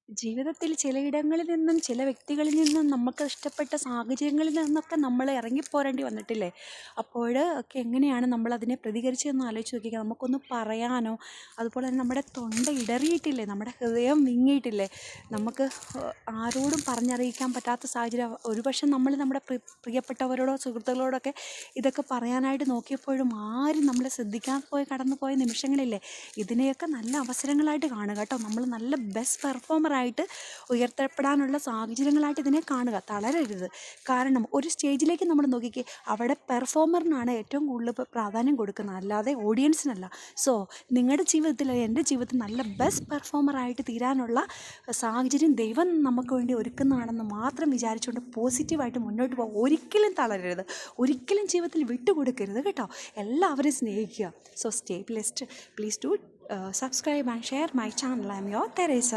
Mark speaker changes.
Speaker 1: ജീവിതത്തിൽ ചിലയിടങ്ങളിൽ നിന്നും ചില വ്യക്തികളിൽ നിന്നും നമുക്ക് ഇഷ്ടപ്പെട്ട സാഹചര്യങ്ങളിൽ നിന്നൊക്കെ നമ്മൾ ഇറങ്ങിപ്പോരേണ്ടി വന്നിട്ടില്ലേ? അപ്പോൾ ഒക്കെ എങ്ങനെയാണ് നമ്മളതിനെ പ്രതികരിച്ചതെന്ന് ആലോചിച്ച് നോക്കിക്കേ. നമുക്കൊന്ന് പറയാനോ അതുപോലെ തന്നെ നമ്മുടെ തൊണ്ട ഇടറിയിട്ടില്ലേ, നമ്മുടെ ഹൃദയം വിങ്ങിയിട്ടില്ലേ, നമുക്ക് ആരോടും പറഞ്ഞറിയിക്കാൻ പറ്റാത്ത സാഹചര്യം. ഒരുപക്ഷെ നമ്മൾ നമ്മുടെ പ്രിയപ്പെട്ടവരോടോ സുഹൃത്തുക്കളോടൊക്കെ ഇതൊക്കെ പറയാനായിട്ട് നോക്കിയപ്പോഴും ആരും നമ്മളെ ശ്രദ്ധിക്കാൻ കടന്നു പോയ നിമിഷങ്ങളില്ലേ. ഇതിനെയൊക്കെ നല്ല അവസരങ്ങളായിട്ട് കാണുക കേട്ടോ. നമ്മൾ നല്ല ബെസ്റ്റ് പെർഫോമറായിട്ട് ഉയർത്തപ്പെടാനുള്ള സാഹചര്യങ്ങളായിട്ട് ഇതിനെ കാണുക, തളരരുത്. കാരണം ഒരു സ്റ്റേജിലേക്ക് നമ്മൾ നോക്കിക്കേ, അവിടെ പെർഫോമറിനാണ് ഏറ്റവും കൂടുതൽ പ്രാധാന്യം കൊടുക്കുന്നത്, അല്ലാതെ ഓഡിയൻസിനല്ല. സോ നിങ്ങളുടെ ജീവിതത്തിൽ, എൻ്റെ ജീവിതത്തിൽ നല്ല ബെസ്റ്റ് പെർഫോമറായിട്ട് തീരാനുള്ള സാഹചര്യം ദൈവം നമുക്ക് വേണ്ടി ഒരുക്കുന്നതാണെന്ന് മാത്രം വിചാരിച്ചുകൊണ്ട് പോസിറ്റീവായിട്ട് മുന്നോട്ട് പോകുക. ഒരിക്കലും തളരരുത്, ഒരിക്കലും ജീവിതത്തിൽ വിട്ടുകൊടുക്കരുത് കേട്ടോ. എല്ലാവരെയും സ്നേഹിക്കുക. So stay blessed. Please do subscribe and share my channel. I am your Teresa.